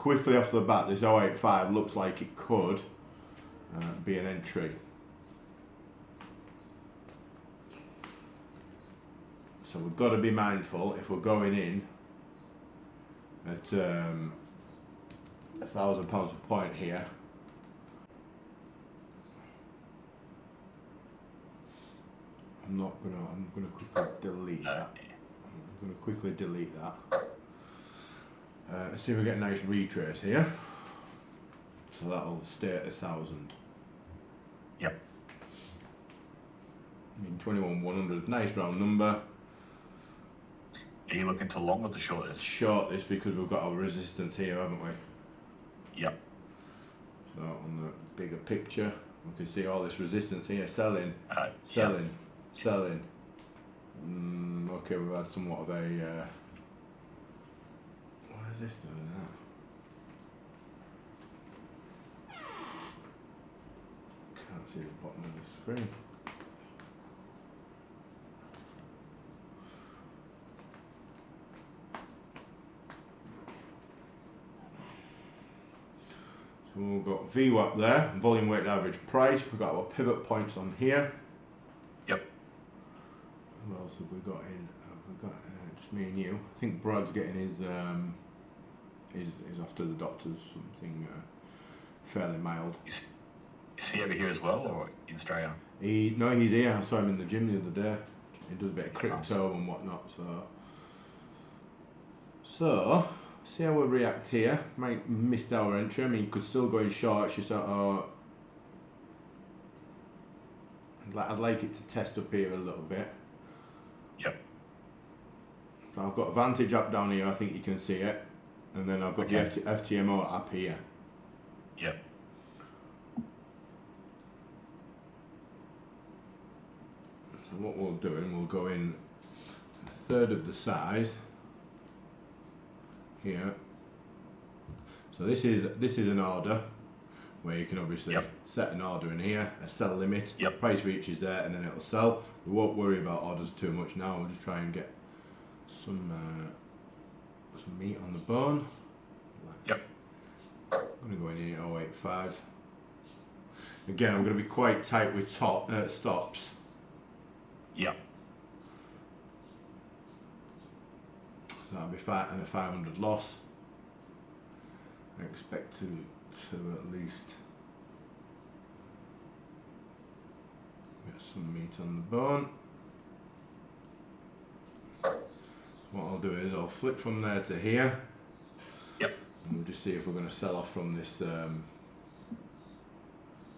quickly off the bat, this 085 looks like it could be an entry. So we've got to be mindful if we're going in at £1,000 per point here. I'm gonna quickly delete that. I'm gonna quickly delete that. Let's see if we get a nice retrace here. So that'll stay at 1,000. Yep. I mean 21,100, nice round number. Are you looking to long or to short this? Short this because we've got our resistance here, haven't we? Yep. So on the bigger picture, we can see all this resistance here, selling. Yep. Selling. Okay, we've had somewhat of a. Why is this doing that? Can't see the bottom of the screen. So we've got VWAP there, volume weighted average price. We've got our pivot points on here. Yep. Who else have we got in? We've got just me and you. I think Brad's getting his off to the doctors, something fairly mild. Is he over here as well, or in Australia? He's here. I saw him in the gym the other day. He does a bit of crypto and whatnot. So see how we react here. Might missed our entry. I mean, you could still go in short. It's just I'd like it to test up here a little bit. Yep. So I've got Vantage up down here. I think you can see it, and then I've got the FTMO up here. Yep. So what we'll do, we'll go in a third of the size here. So this is an order where you can obviously set an order in here, a sell limit, price reaches there, and then it'll sell. We won't worry about orders too much now. We'll just try and get some meat on the bone. Yep. I'm gonna go in here 085. Again, I'm gonna be quite tight with stops. Yep. So that'll be and a 500 loss. I expect to at least get some meat on the bone. What I'll do is I'll flip from there to here. Yep. And we'll just see if we're going to sell off from this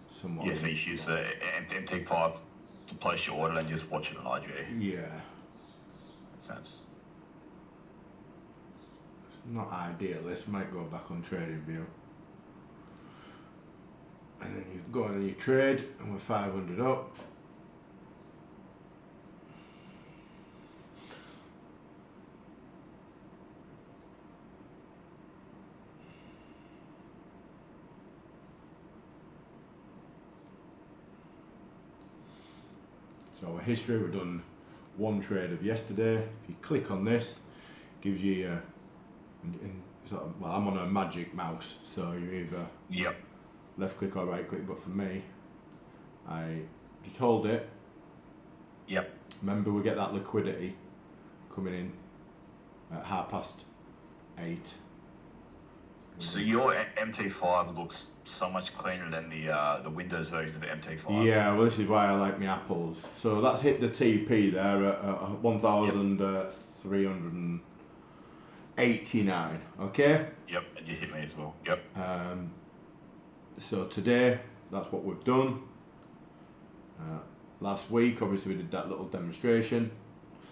somewhat. Yeah, so you use the MT5 to place your order and just watch it on IG. Yeah. Makes sense. It's not ideal. This might go back on trading view. And then you go and you trade, and we're 500 up. So our history, we've done one trade of yesterday. If you click on this, it gives you well, I'm on a magic mouse, so you either left click or right click, but for me, I just hold it. Yep. Remember, we get that liquidity coming in at 8:30. So your MT5 looks so much cleaner than the Windows version of the MT5. Yeah, well, this is why I like my apples. So that's hit the TP there at 1,389. Okay. Yep, and you hit me as well. Yep. So today, that's what we've done. Last week, obviously, we did that little demonstration.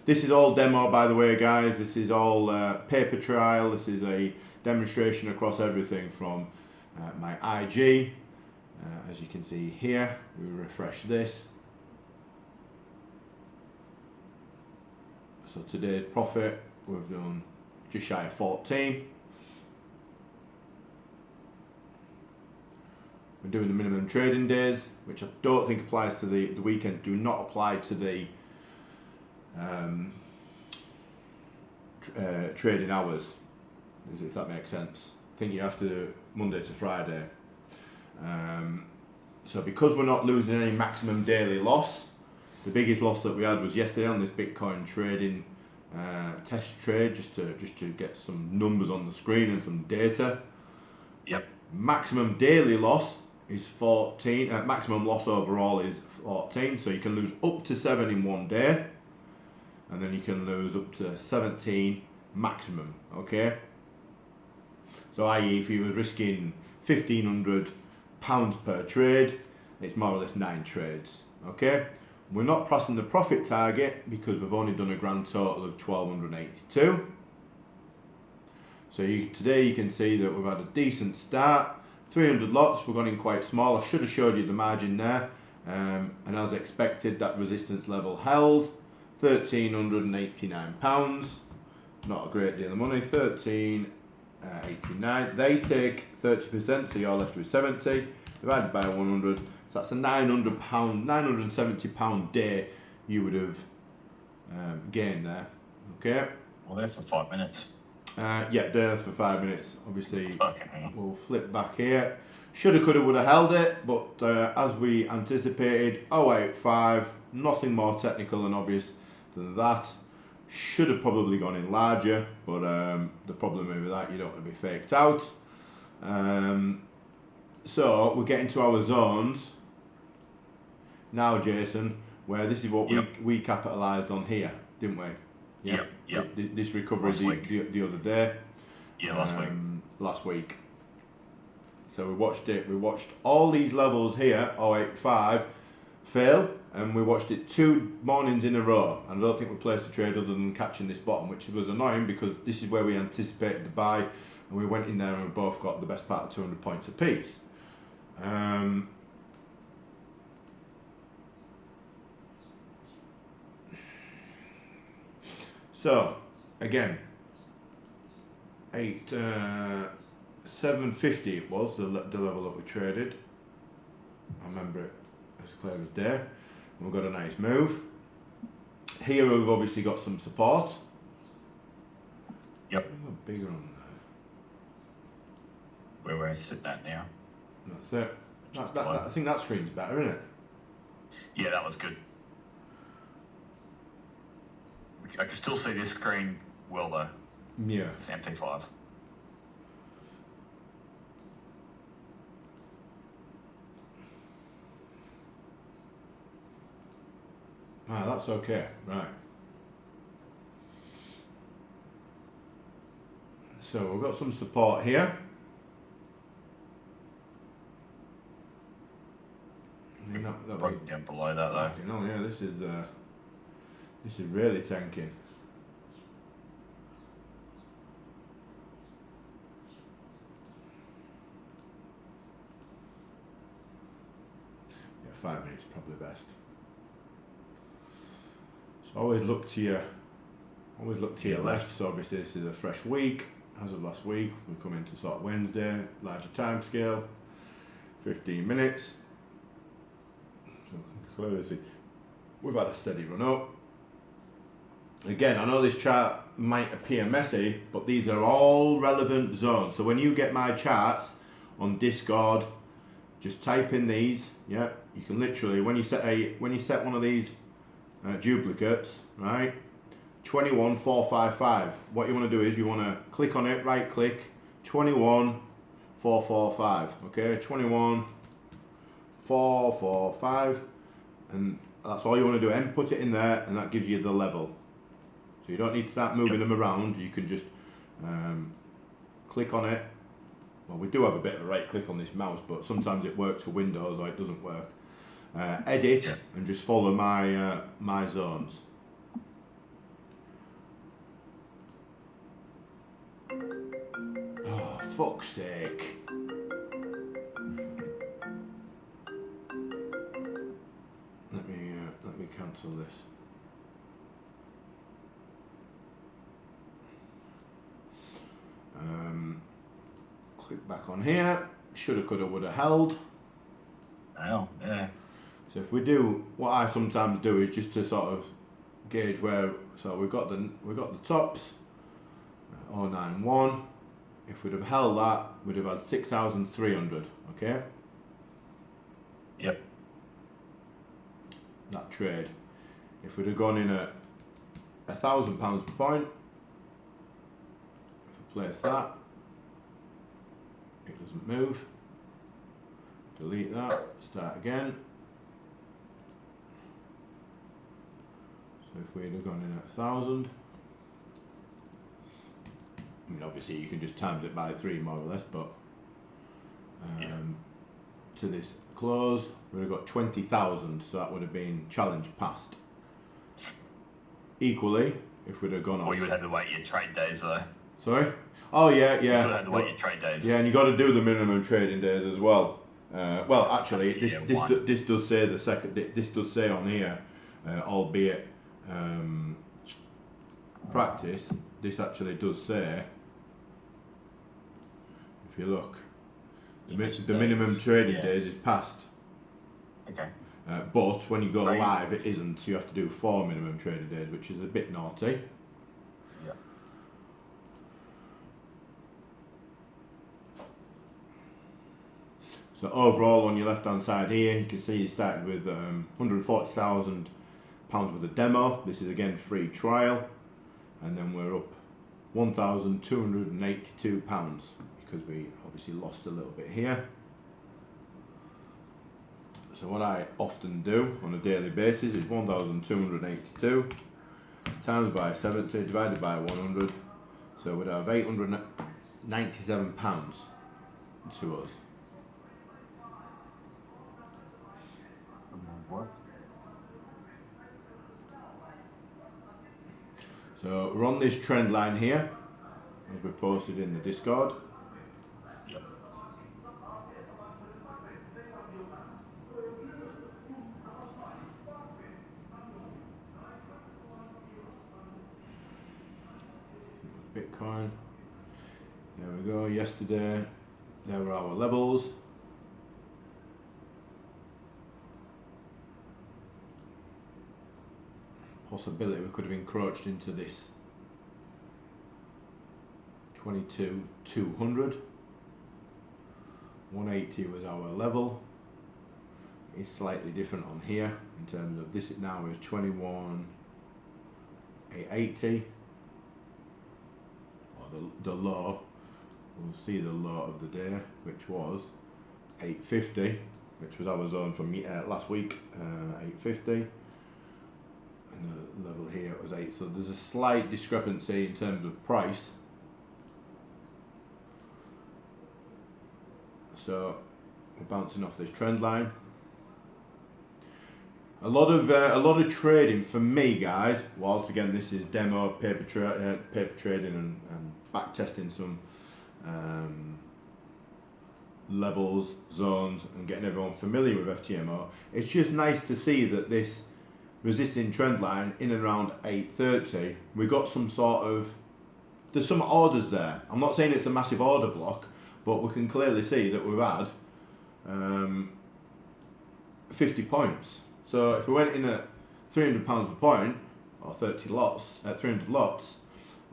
This is all demo, by the way, guys. This is all paper trial. This is a demonstration across everything from my IG. As you can see here, we refresh this. So today's profit, we've done just shy of 14. We're doing the minimum trading days, which I don't think applies to the weekend. Do not apply to the trading hours, if that makes sense. I think you have to do it Monday to Friday. So because we're not losing any maximum daily loss, the biggest loss that we had was yesterday on this Bitcoin trading test trade, just to get some numbers on the screen and some data. Yep. Maximum daily loss is 14. Maximum loss overall is 14. So you can lose up to 7 in one day, and then you can lose up to 17 maximum. Okay. So i.e. if you was risking £1,500 per trade, it's more or less 9 trades. Okay. We're not passing the profit target because we've only done a grand total of 1,282. So today you can see that we've had a decent start. 300 lots, we've gone in quite small. I should have showed you the margin there. And as expected, that resistance level held. £1,389. Not a great deal of money. 1,389. They take 30%, so you're left with 70. Divided by 100. So that's a £900, £970 day you would have gained there. Okay. Well, there for 5 minutes. Yeah, there for 5 minutes. Obviously, we'll flip back here. Shoulda, coulda, woulda held it, but as we anticipated, 085, nothing more technical and obvious than that. Should have probably gone in larger, but the problem with that, you don't want to be faked out. So we're getting to our zones now, Jason, where this is what we capitalised on here, didn't we? Yep. This recovery the other day. Yeah, last week. So we watched it. We watched all these levels here, 085, fail, and we watched it 2 mornings in a row. And I don't think we placed a trade other than catching this bottom, which was annoying because this is where we anticipated the buy, and we went in there and we both got the best part of 200 points apiece. So again, 750 it was the level that we traded. I remember it as clear as day. And we've got a nice move. Here we've obviously got some support. Yep. A little bigger on there. Where we're sitting at now. That's it. I think that screen's better, isn't it? Yeah, that was good. I can still see this screen well though. Yeah. It's MT5. Ah, that's okay. Right. So we've got some support here. Broken down below that though. Oh yeah, this is really tanking. Yeah, 5 minutes probably best. So always look to your left. So obviously this is a fresh week. As of last week, we come into sort of Wednesday, larger time scale, 15 minutes. So clearly see we've had a steady run up. Again, I know this chart might appear messy, but these are all relevant zones. So when you get my charts on Discord, just type in these. Yeah, you can literally when you set one of these duplicates, right? 21455. What you want to do is you want to click on it, right click, 21445. Okay, 21445, and that's all you want to do. And put it in there, and that gives you the level. So you don't need to start moving them around. You can just click on it. Well, we do have a bit of a right click on this mouse, but sometimes it works for Windows or it doesn't work. Edit and just follow my my zones. Oh, fuck's sake. Let me cancel this. Click back on here. Shoulda, coulda, woulda held. Oh, yeah. So if we do, what I sometimes do is just to sort of gauge where. So we've got the tops. 091. if we'd have held that, we'd have had 6,300. Okay. Yep. That trade. If we'd have gone in at £1,000 per point, if we place that, it doesn't move. Delete that. Start again. So if we'd have gone in at 1,000. I mean, obviously you can just times it by 3 more or less, but to this close, we'd have got 20,000, so that would have been challenge passed. Equally, if we'd have gone off. Or you would have to wait your trade days though. Sorry? Oh yeah, You still have to wait your trade days. Yeah, and you got to do the minimum trading days as well. Well, actually, this does say the second. This does say on here, albeit practice. This actually does say. If you look, the minimum trading days is passed. Okay. But when you go live, it isn't. You have to do 4 minimum trading days, which is a bit naughty. Yeah. So overall, on your left-hand side here, you can see you started with £140,000 worth of demo. This is again free trial, and then we're up £1,282 because we obviously lost a little bit here. So what I often do on a daily basis is 1,282 times by 70 divided by 100. So we'd have £897 to us. What? So we're on this trend line here, as we posted in the Discord. Yep. Bitcoin. There we go. Yesterday, there were our levels. Possibility we could have encroached into this 22,200. 180 was our level. It's slightly different on here in terms of this now is 21,880. Or the low, we'll see the low of the day, which was 850, which was our zone from last week, 850. And the level here was 8, so there's a slight discrepancy in terms of price. So we're bouncing off this trend line. A lot of trading for me, guys. Whilst again this is demo paper trading and back testing some levels, zones, and getting everyone familiar with FTMO. It's just nice to see that this resisting trend line in and around 830, we got some sort of, there's some orders there. I'm not saying it's a massive order block, but we can clearly see that we've had 50 points. So if we went in at £300 per point, or 30 lots, at 300 lots,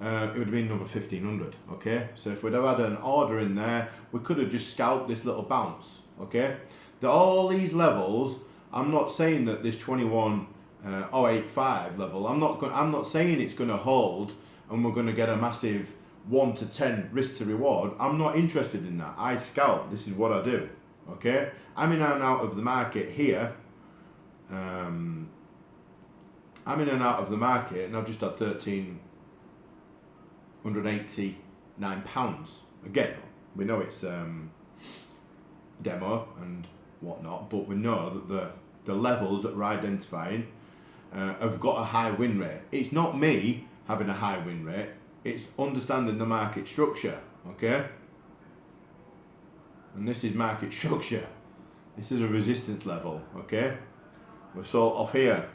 it would have been another 1,500, okay? So if we'd have had an order in there, we could have just scalped this little bounce, okay? All these levels, I'm not saying that this 21,085 level, I'm not saying it's going to hold and we're going to get a massive 1 to 10 risk to reward. I'm not interested in that. I scalp. This is what I do, okay? I'm in and out of the market here. I'm in and out of the market, and I've just had £1,389. Again, we know it's demo and whatnot, but we know that the levels that we're identifying have got a high win rate. It's not me having a high win rate, it's understanding the market structure, okay? And this is market structure. This is a resistance level, okay? We're sold off here.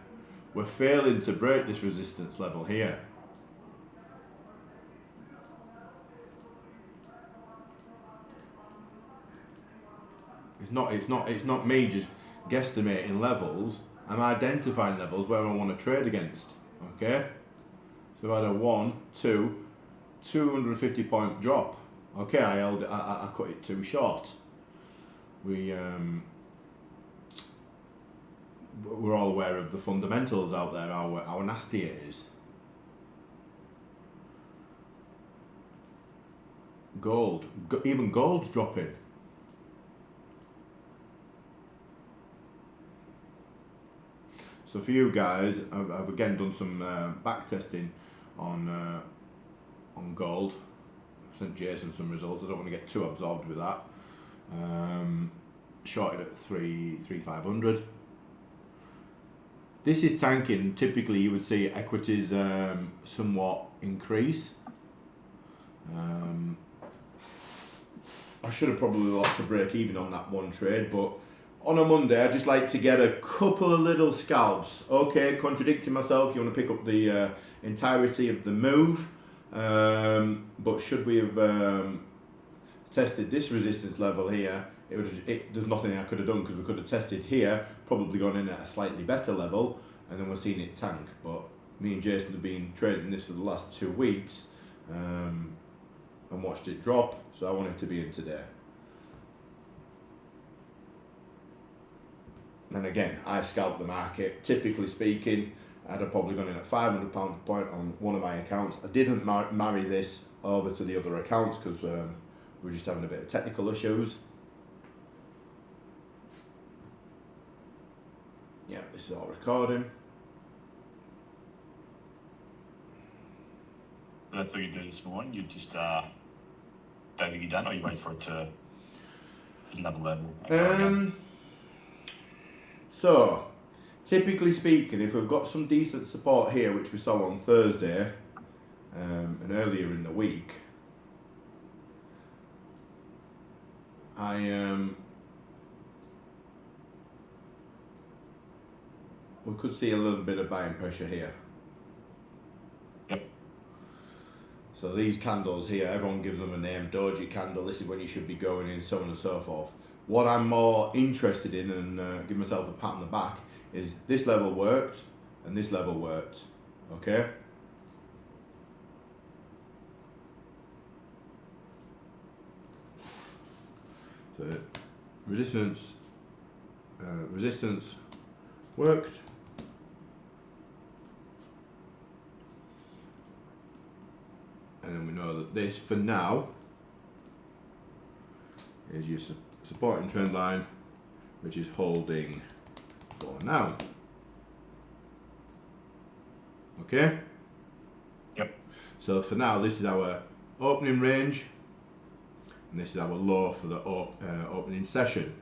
We're failing to break this resistance level here. It's not me just guesstimating levels. I'm identifying levels where I want to trade against. Okay? So I had a 250 point drop. Okay, I held it, I cut it too short. We're all aware of the fundamentals out there, how nasty it is. Gold, even gold's dropping. So for you guys, I've again done some back testing on gold. I sent Jason some results. I don't want to get too absorbed with that. Shorted at 3,500. This is tanking. Typically, you would see equities somewhat increase. I should have probably lost a break even on that one trade, but on a Monday, I just like to get a couple of little scalps. Okay, contradicting myself, you want to pick up the entirety of the move, but should we have tested this resistance level here, there's nothing I could have done, because we could have tested here, probably gone in at a slightly better level, and then we're seeing it tank. But me and Jason have been trading this for the last 2 weeks, and watched it drop, so I wanted to be in today. And again, I scalp the market. Typically speaking, I'd have probably gone in at £500 per point on one of my accounts. I didn't marry this over to the other accounts because we're just having a bit of technical issues. Yeah, this is all recording. That's what you do this morning. You just don't think you're done, or you wait for it to hit another level? So, typically speaking, if we've got some decent support here, which we saw on Thursday and earlier in the week, we could see a little bit of buying pressure here. Yep. So these candles here, everyone gives them a name, doji candle, this is when you should be going in, so on and so forth. What I'm more interested in, and give myself a pat on the back, is this level worked and this level worked. Okay? So resistance worked. And then we know that this, for now, is your supporting trend line, which is holding for now. Okay? Yep. So for now, this is our opening range, and this is our low for the opening session.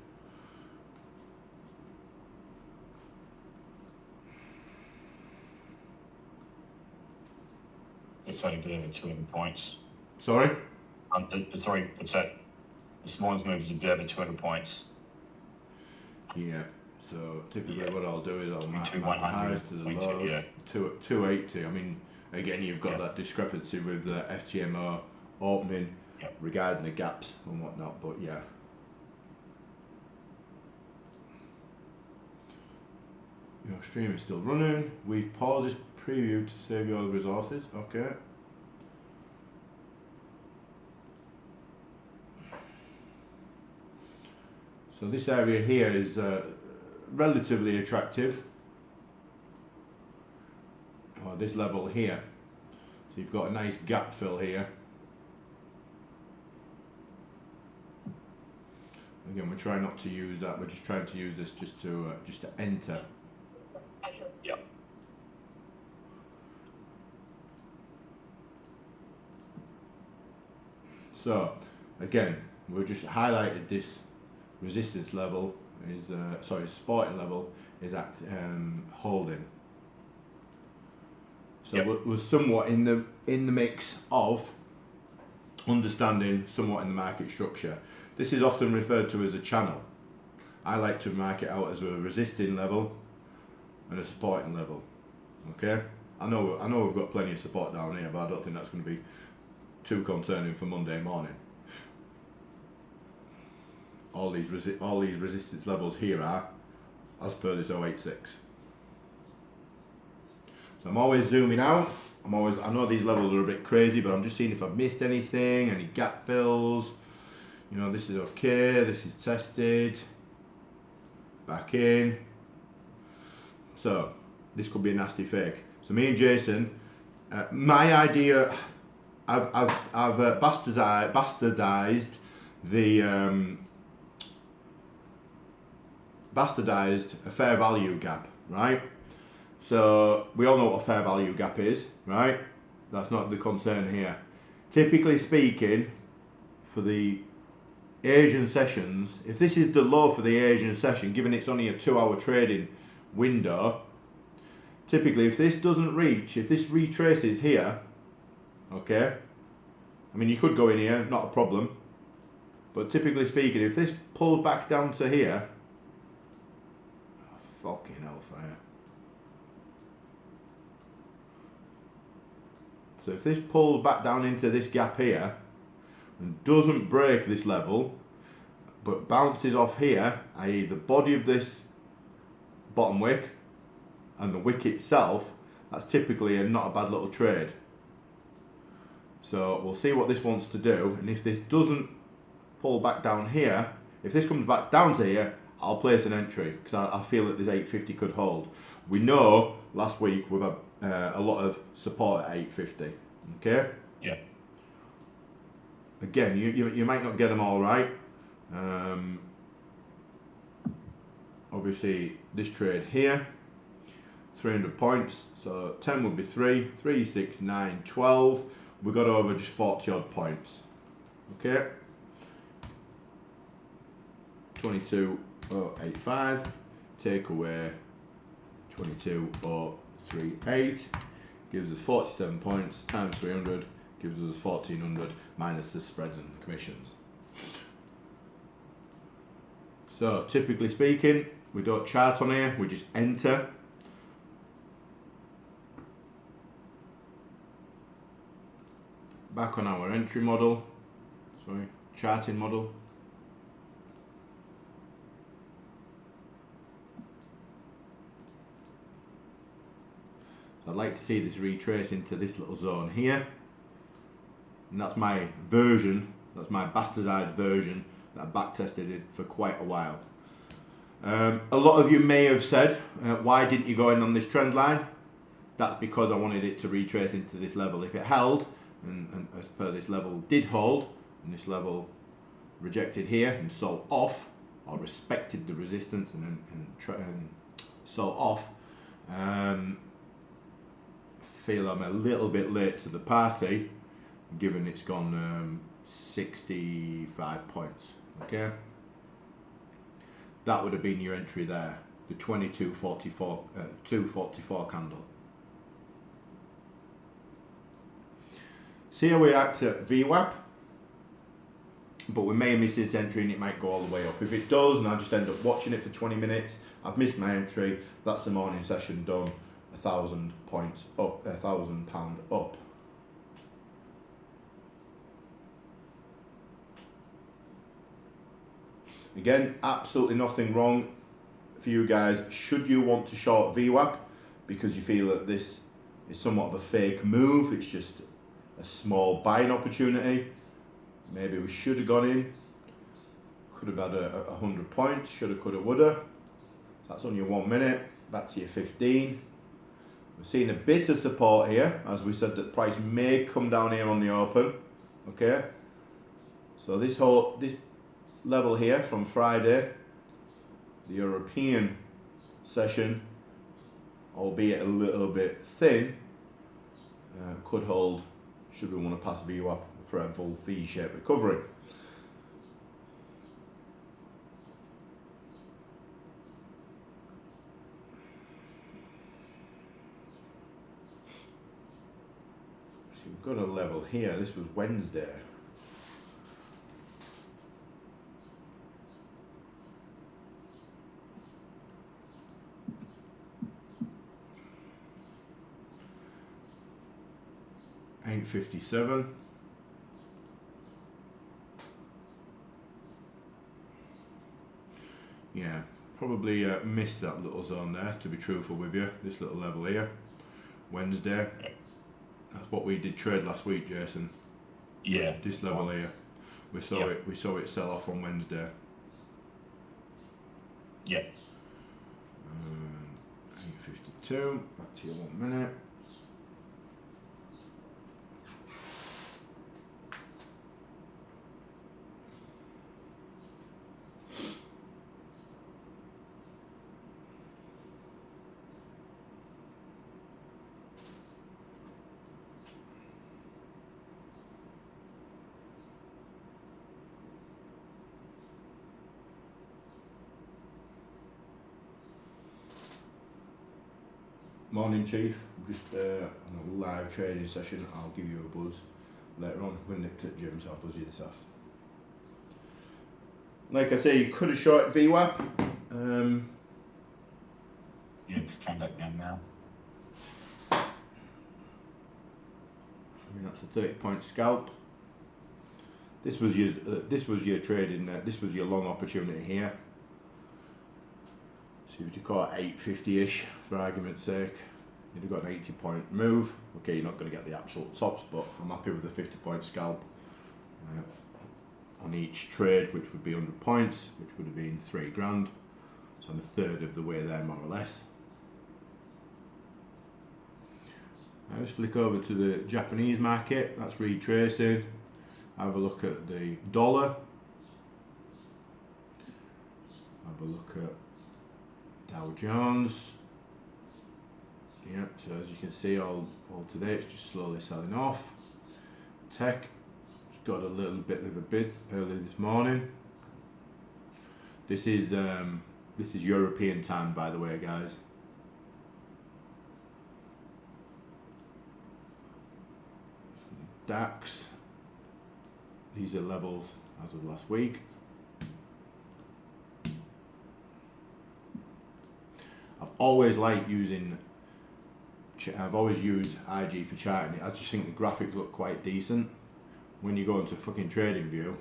It's only been over 200 points. Sorry? Sorry, what's that? This morning's move is a bit over 200 points. Yeah. So typically what I'll do is I'll map the 100, highs to the 22, lows, yeah. 280. I mean, again, you've got that discrepancy with the FTMO opening regarding the gaps and whatnot, but yeah. Your stream is still running. We pause this preview to save your resources. Okay. So this area here is relatively attractive. Or this level here. So you've got a nice gap fill here. Again, we're trying not to use that. We're just trying to use this just to enter. Yep. So again, we've just highlighted this resistance level is supporting level is at holding. So we're somewhat in the mix of understanding somewhat in the market structure. This is often referred to as a channel. I like to mark it out as a resisting level and a supporting level. Okay, I know we've got plenty of support down here, but I don't think that's going to be too concerning for Monday morning. All these resistance levels here are as per this 086. So I'm always zooming out I know these levels are a bit crazy, but I'm just seeing if I've missed anything, any gap fills. You know, this is okay, this is tested. Back in. So, this could be a nasty fake. So me and Jason, my idea, I've bastardized a fair value gap, right? So we all know what a fair value gap is, right? That's not the concern here. Typically speaking, for the Asian sessions, if this is the low for the Asian session, given it's only a 2-hour trading window, typically if this doesn't reach, if this retraces here, okay, I mean you could go in here, not a problem, but typically speaking, if this pulled back down to here, fucking hellfire. So if this pulls back down into this gap here and doesn't break this level, but bounces off here, i.e. the body of this bottom wick and the wick itself, that's typically not a bad little trade. So we'll see what this wants to do, and if this doesn't pull back down here, if this comes back down to here, I'll place an entry because I feel that this 850 could hold. We know last week we've had a lot of support at 850. Okay. Yeah. Again, you might not get them all right. Obviously, this trade here, 300 points. So 10 would be 3, 6, 9, 12. We got over just 40 odd points. Okay. 22,085. Take away 22,038. Gives us 47 points times 300. Gives us 1,400 minus the spreads and the commissions. So typically speaking, we don't chart on here, we just enter. Back on our entry model, charting model. So I'd like to see this retrace into this little zone here. And that's my version, that's my bastardized version that I backtested it for quite a while. A lot of you may have said, why didn't you go in on this trend line? That's because I wanted it to retrace into this level. If it held, and as per this level did hold, and this level rejected here and sold off, or respected the resistance and sold off, feel I'm a little bit late to the party, given it's gone 65 points. Okay, that would have been your entry there, the 244 candle. See how we act at VWAP, but we may miss this entry and it might go all the way up. If it does and I just end up watching it for 20 minutes, I've missed my entry, that's the morning session done, 1,000 points up, £1,000 up. Again, absolutely nothing wrong for you guys should you want to short VWAP because you feel that this is somewhat of a fake move, it's just a small buying opportunity. Maybe we should have gone in, could have had 100 points, shoulda, coulda, woulda. That's on your 1 minute, back to your 15. We're seeing a bit of support here, as we said that price may come down here on the open. Okay, so this level here from Friday, the European session, albeit a little bit thin, could hold should we want to pass VWAP for a full V-shaped recovery. So we've got a level here, this was Wednesday. $8.57. Yeah, probably missed that little zone there, to be truthful with you. This little level here, Wednesday. That's what we did trade last week, Jason. Yeah. This level here. We saw it sell off on Wednesday. Yep. 8:52. Back to you 1 minute. Morning, Chief. Just on a live trading session. I'll give you a buzz later on. I'm going to nip to the gym, so I'll buzz you this afternoon. Like I say, you could have short VWAP. Yeah, just came back down now. I mean, that's a 30-point scalp. This was your trading. This was your long opportunity here. So if you call it 850-ish for argument's sake, you'd have got an 80-point move. Okay, you're not going to get the absolute tops, but I'm happy with the 50-point scalp on each trade, which would be 100 points, which would have been $3,000. So I'm a third of the way there, more or less. Let's flick over to the Japanese market. That's retracing. Have a look at the dollar. Have a look at Dow Jones. Yep, so as you can see, all today it's just slowly selling off. Tech, it's got a little bit of a bid early this morning. This is European time, by the way, guys. DAX. These are levels as of last week. I've always used IG for charting. I just think the graphics look quite decent. When you go into fucking trading view,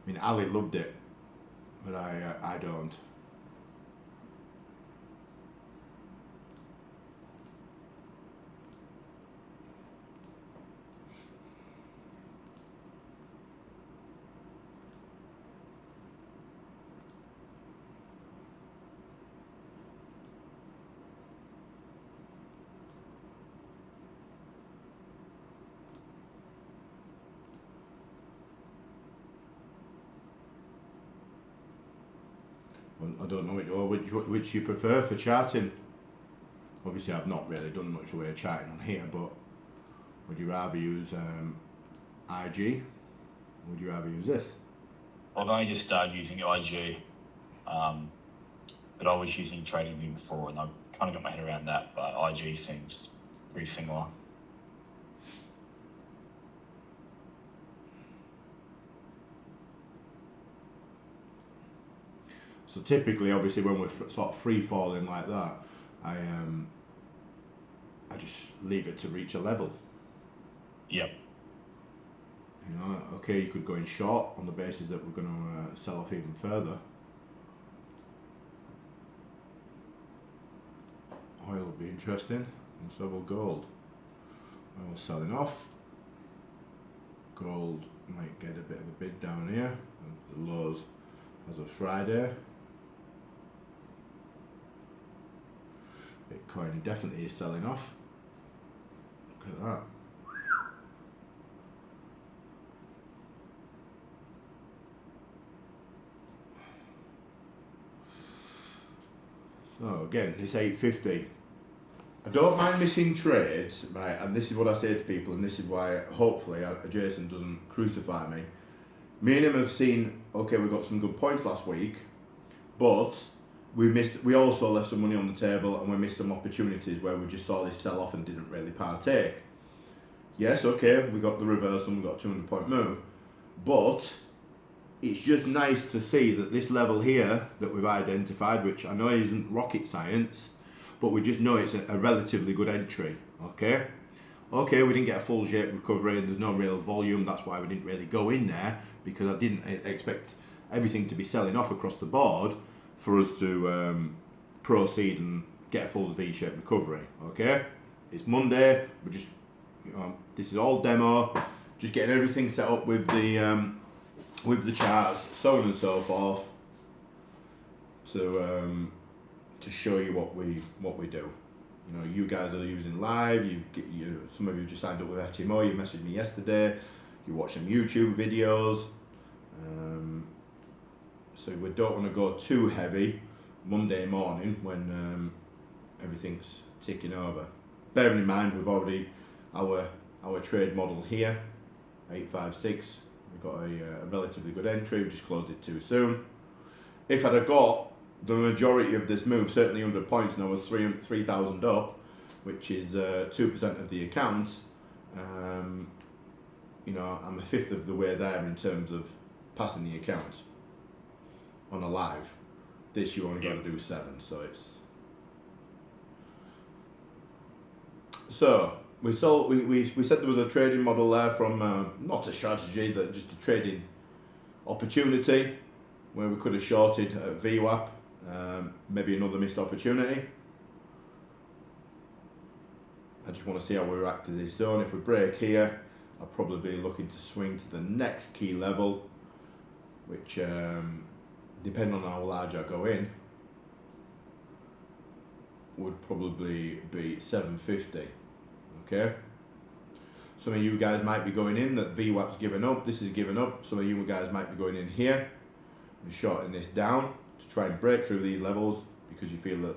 I mean, Ali loved it, but I don't. I don't know which you prefer for charting. Obviously, I've not really done much way of charting on here, but would you rather use IG? Or would you rather use this? I've only just started using IG, but I was using TradingView before, and I kind of got my head around that. But IG seems pretty similar. So typically, obviously, when we're sort of free falling like that, I just leave it to reach a level. Yep. You know, okay, you could go in short on the basis that we're going to sell off even further. Oil will be interesting, and so will gold. Oil selling off. Gold might get a bit of a bid down here. The lows as of Friday. Bitcoin definitely is selling off. Look at that. So again, it's 850. I don't mind missing trades, right? And this is what I say to people, and this is why hopefully Jason doesn't crucify me. Me and him have seen, okay, we got some good points last week, but we also left some money on the table, and we missed some opportunities where we just saw this sell off and didn't really partake. Yes, okay, we got the reversal, we got a 200-point move, but it's just nice to see that this level here that we've identified, which I know isn't rocket science, but we just know it's a relatively good entry, okay? Okay, we didn't get a full shape recovery and there's no real volume, that's why we didn't really go in there, because I didn't expect everything to be selling off across the board. for us to proceed and get a full V-shaped recovery. Okay, it's Monday. We're just, this is all demo, just getting everything set up with the charts, so on and so forth, to show you what we do. You know, you guys are using live. Some of you just signed up with FTMO. You messaged me yesterday. You watch some YouTube videos. So we don't want to go too heavy Monday morning when everything's ticking over. Bearing in mind we've already our trade model here, 856. We've got a relatively good entry. We just closed it too soon. If I'd have got the majority of this move, certainly 100 points, and I was 3,000 up, which is 2% of the account. You know, I'm a fifth of the way there in terms of passing the account on a live. This you only got to do 7, so it's. So we said there was a trading model there from not a strategy, that just a trading opportunity where we could have shorted at VWAP. Maybe another missed opportunity. I just want to see how we react to this zone. If we break here, I'll probably be looking to swing to the next key level, which depending on how large I go in, would probably be 750. Okay. Some of you guys might be going in that VWAP's given up. This is given up. Some of you guys might be going in here and shorting this down to try and break through these levels because you feel that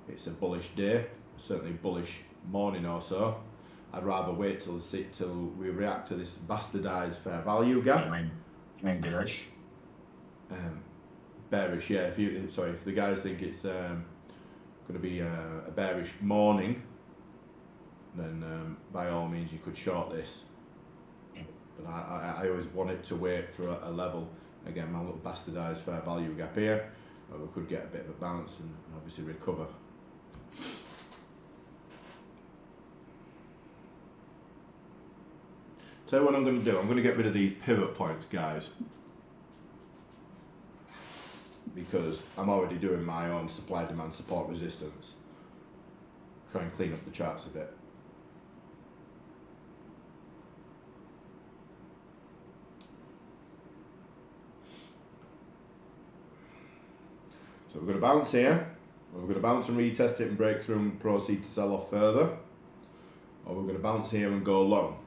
it's a bullish day, certainly bullish morning or so. I'd rather wait till we react to this bastardized fair value gap. You mean bearish? Bearish, yeah. If the guys think it's going to be a bearish morning, then by all means you could short this. But I always want it to wait for a level. Again, my little bastardized fair value gap here, where we could get a bit of a bounce and obviously recover. Tell you what I'm going to do. I'm going to get rid of these pivot points, guys, because I'm already doing my own supply demand support resistance. Try and clean up the charts a bit. So we're going to bounce here, or we're going to bounce and retest it and break through and proceed to sell off further, or we're going to bounce here and go long.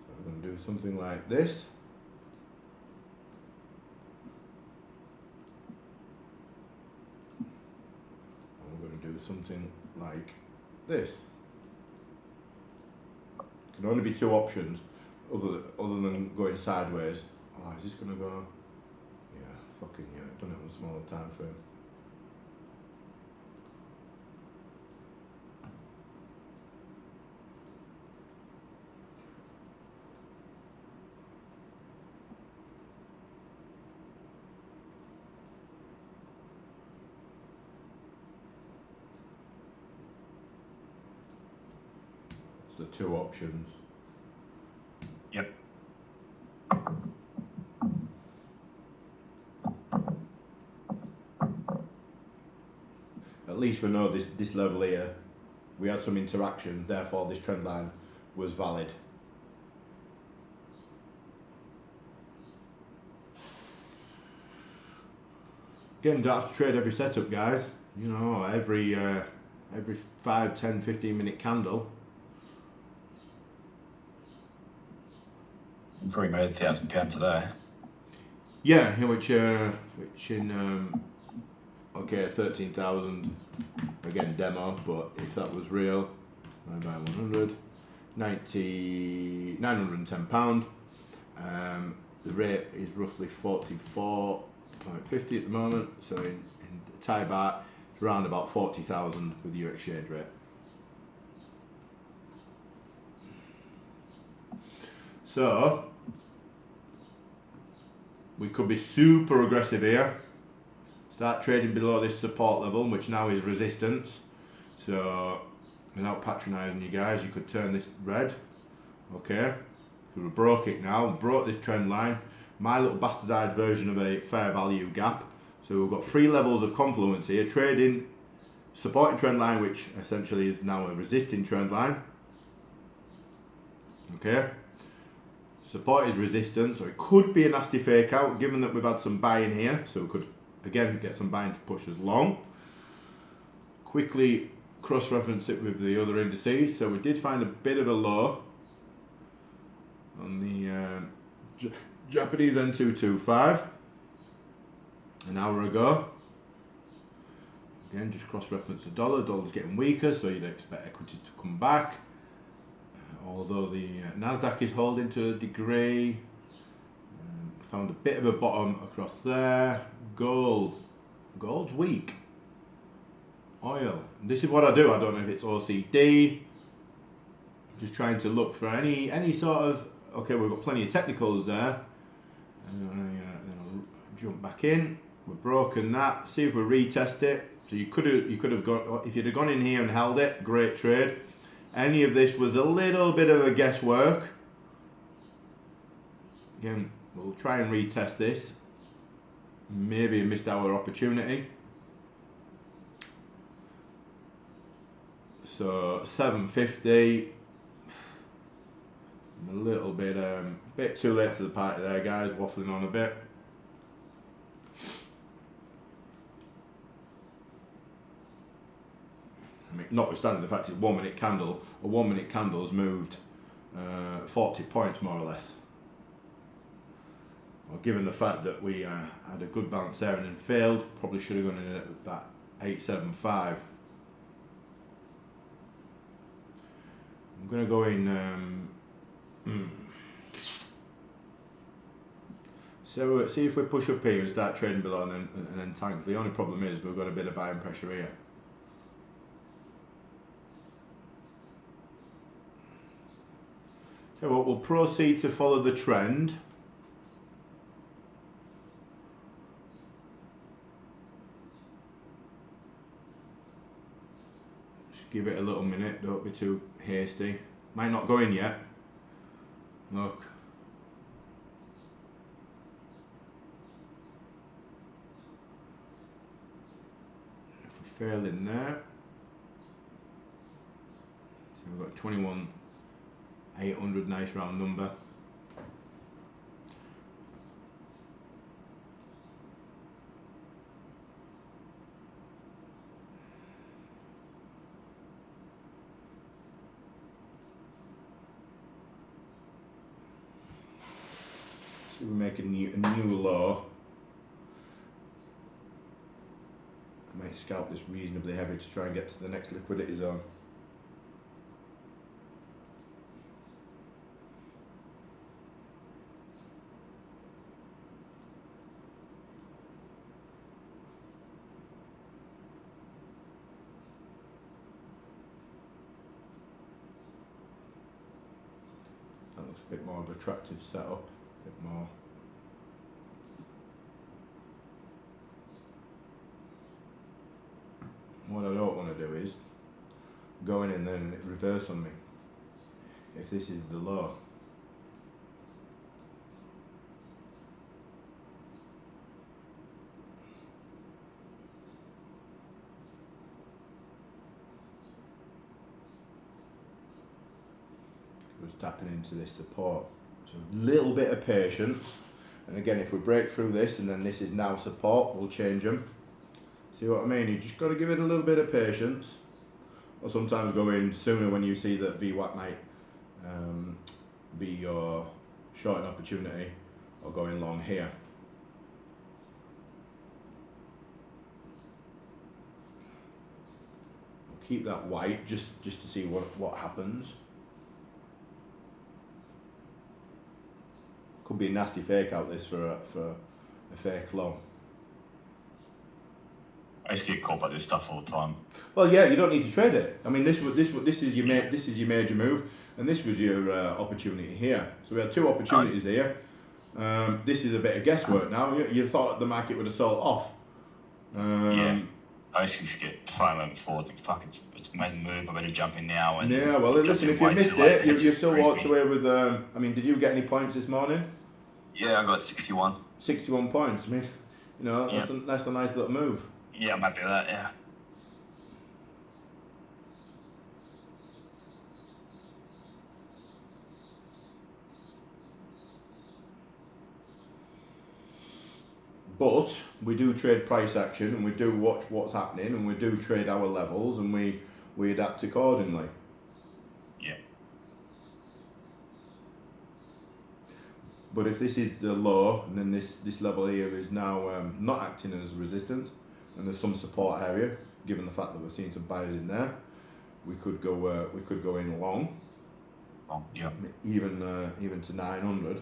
So we're going to do something like this. Something like this. Can only be 2 options other than going sideways. Oh, is this gonna go? Yeah, fucking yeah, I've done it on a smaller time frame. The 2 options. Yep. At least we know this level here, we had some interaction, therefore this trend line was valid. Again, don't have to trade every setup, guys. You know, every 5, 10, 15 minute candle. You probably made £1,000 today. Yeah, which in okay, 13,000 again demo, but if that was real, 9 by 100, £910. The rate is roughly 44.50 at the moment. So in Thai baht, it's around about 40,000 with your exchange rate. So we could be super aggressive here. Start trading below this support level, which now is resistance. So, without patronising you guys, you could turn this red. Okay. So we broke it now, broke this trend line. My little bastardized version of a fair value gap. So we've got 3 levels of confluence here. Trading, supporting trend line, which essentially is now a resisting trend line. Okay. Support is resistance, so it could be a nasty fake out, given that we've had some buying here. So we could, again, get some buying to push us long. Quickly cross-reference it with the other indices. So we did find a bit of a low on the Japanese N225 an hour ago. Again, just cross-reference the dollar. Dollar's getting weaker, so you'd expect equities to come back. Although the Nasdaq is holding to a degree. Found a bit of a bottom across there. Gold's weak. Oil. And this is what I do. I don't know if it's OCD. Just trying to look for any sort of. Okay, we've got plenty of technicals there. And I'll jump back in. We've broken that. See if we retest it. So you could have gone, if you'd have gone in here and held it. Great trade. Any of this was a little bit of a guesswork. Again, we'll try and retest this. Maybe missed our opportunity. So 750. I'm a little bit too late to the party there, guys. Waffling on a bit. I mean, notwithstanding the fact it's a 1 minute candle, a 1 minute candle's moved 40 points more or less. Well, given the fact that we had a good bounce there and then failed, probably should have gone in at that 875. I'm going to go in. So see if we push up here and start trading below and then tank. The only problem is we've got a bit of buying pressure here. So what, we'll proceed to follow the trend. Just give it a little minute, don't be too hasty. Might not go in yet. Look. If we fail in there. So we've got 21,800, nice round number. So we make a new low. I might scalp this reasonably heavy to try and get to the next liquidity zone. That looks a bit more of an attractive setup, a bit more. What I don't want to do is go in and then reverse on me if this is the low. It was tapping into this support. So a little bit of patience. And again, if we break through this and then this is now support, we'll change them. See what I mean? You just got to give it a little bit of patience. Or sometimes go in sooner when you see that VWAP might be your shorting opportunity, or going long here. We'll keep that white just to see what happens. Could be a nasty fake out this for a fake long. I used to get caught by this stuff all the time. Well, yeah, you don't need to trade it. I mean, this is your major move, and this was your opportunity here. So we had two opportunities here. This is a bit of guesswork now. You thought the market would have sold off. Yeah. I used to get thrown over before. I think, fuck, it's made a move. I better jump in now. And yeah, well, listen, if you missed it, you still walked away with. I mean, did you get any points this morning? Yeah, I got 61. 61 points. I mean, you know, that's a nice little move. Yeah, I'm happy with that. Yeah. But we do trade price action, and we do watch what's happening, and we do trade our levels, and we adapt accordingly. Yeah. But if this is the low, and then this level here is now not acting as resistance, and there's some support area, given the fact that we're seeing some buyers in there, we could go in long. Oh, yeah. Even to 900.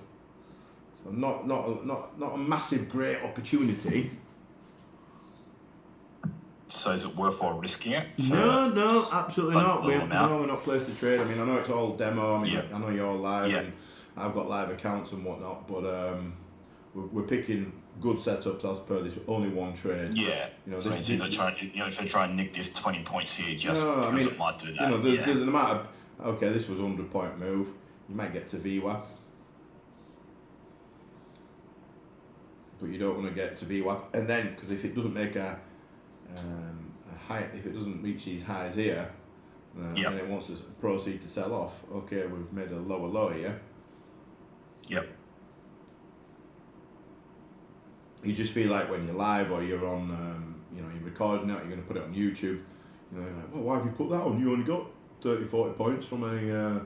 So not a massive great opportunity. So is it worthwhile risking it? No, absolutely not. We're not placed to trade. I mean, I know it's all demo. I mean, I know you're live, and I've got live accounts and whatnot. But we're picking good setups as per this. Only one trade. Yeah. You know, so if they try and nick this 20 points here, just because it might do that. You know, there's an amount of. Okay, this was a 100-point move. You might get to VWAP. But you don't want to get to VWAP, and then because if it doesn't make a high, if it doesn't reach these highs here, and it wants to proceed to sell off. Okay, we've made a lower low here. Yep. You just feel like when you're live or you're on, you're recording it, you're going to put it on YouTube. You're like, well, why have you put that on? You only got 30, 40 points from a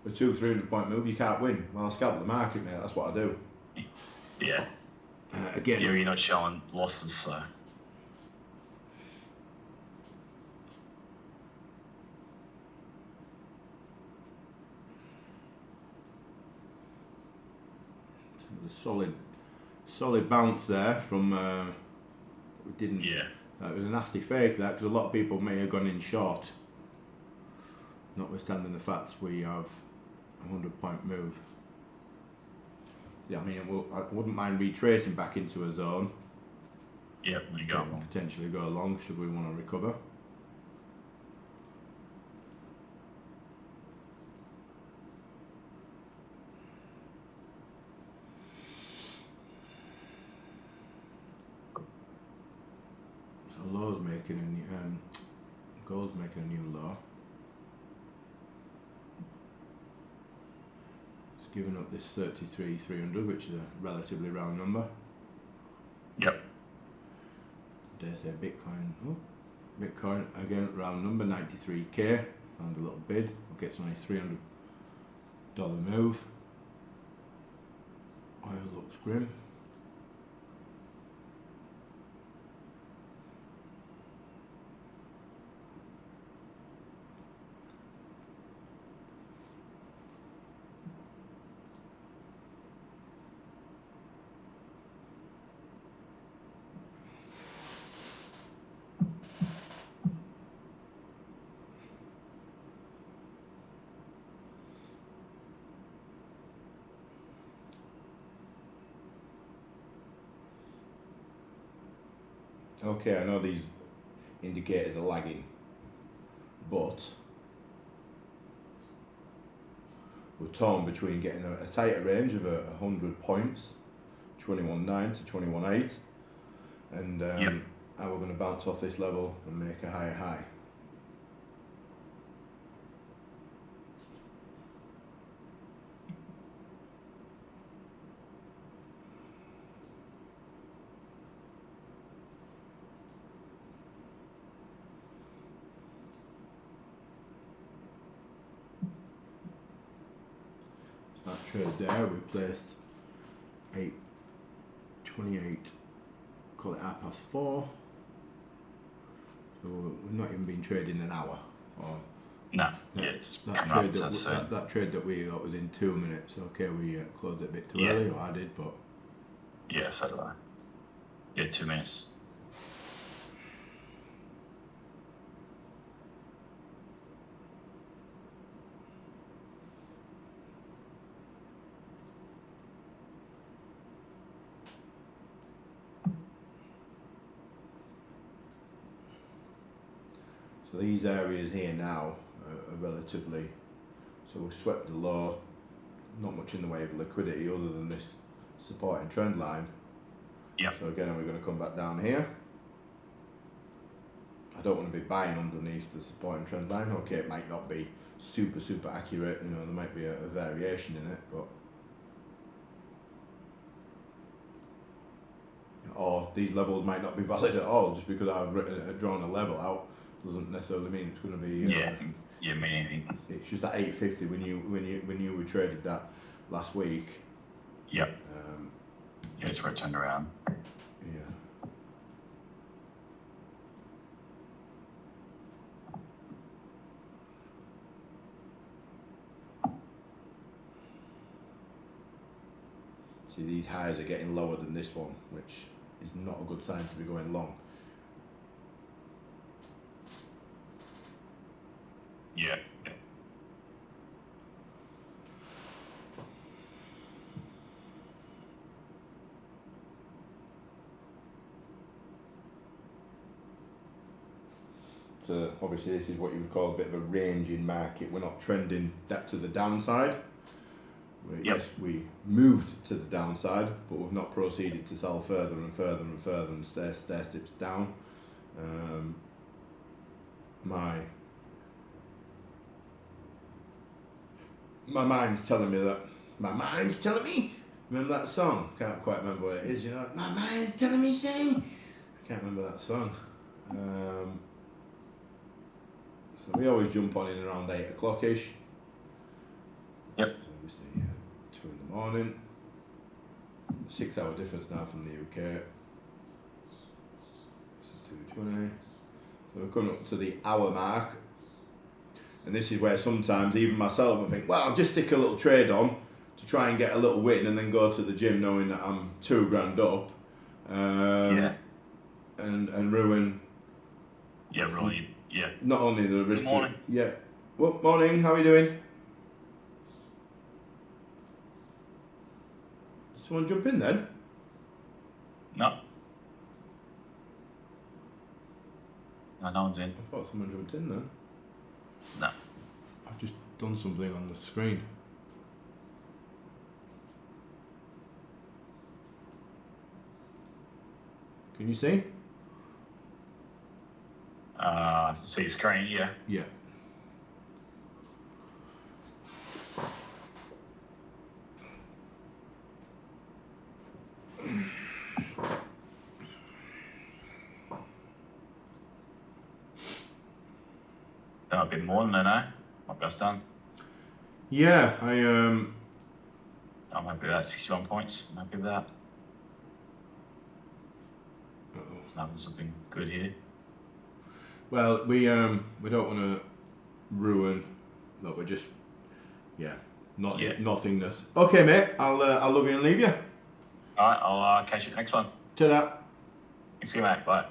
200-300 point move. You can't win. Well, I scalp the market, mate. That's what I do. Yeah. Again, you're not showing losses, so. Solid bounce there from. We didn't. Yeah. It was a nasty fake that, because a lot of people may have gone in short. Notwithstanding the fact we have a 100-point move. Yeah, I mean, I wouldn't mind retracing back into a zone. Yeah, we go. Potentially go along should we want to recover. So low's making a new, gold's making a new low. Giving up this 33,300, which is a relatively round number. Yep. Dare say Bitcoin. Oh, Bitcoin again, round number 93k. Found a little bid. Okay, it's only $300 move. Oil looks grim. Okay, I know these indicators are lagging, but we're torn between getting a tighter range of 100 points, 21.9 to 21.8, and how we're going to bounce off this level and make a higher high. That trade there, we placed 8:28, call it 4:30. So we've not even been trading an hour. Or no, that trade that we got was in 2 minutes. Okay, we closed it a bit too early, or I did, but. Yeah, so did I. Yeah, 2 minutes. So these areas here now are relatively, so we've swept the low, not much in the way of liquidity other than this supporting trend line. Yep. So again, we're going to come back down here. I don't want to be buying underneath the supporting trend line. Okay, it might not be super accurate, you know, there might be a variation in it, but or these levels might not be valid at all. Just because I've drawn a level out doesn't necessarily mean it's going to be. Yeah, mean anything. It's just that 850 when you were traded that last week. Yep. Yeah, it's where it turned around. Yeah. See, these highs are getting lower than this one, which is not a good sign to be going long. Yeah. So obviously this is what you would call a bit of a ranging market. We're not trending that to the downside. Yes, we moved to the downside, but we've not proceeded to sell further and further and further and stair steps down. My mind's telling me that. My mind's telling me. Remember that song? Can't quite remember what it is. You know, my mind's telling me, Shane. I can't remember that song. So we always jump on in around 8 o'clock ish. Yep. Obviously, 2 in the morning. 6 hour difference now from the UK. So 2:20. So we're coming up to the hour mark. And this is where sometimes even myself I think, well, I'll just stick a little trade on to try and get a little win and then go to the gym knowing that I'm $2,000 up. And ruin. Yeah, really. Yeah. Not only the risk. Good morning. Yeah. Well, morning. How are you doing? Someone jump in then? No. No one's in. I thought someone jumped in then. No. I've just done something on the screen. Can you see? See your screen, yeah. Yeah. Done a bit more than that, eh? My best done. Yeah, I'm happy with that. 61 points. I'm happy with that. These numbers have been good here. Well, we don't want to ruin. No, we're just nothingness. Okay, mate. I'll love you and leave you. All right, I'll catch you next one. Ta-da. Thanks, mate. Bye.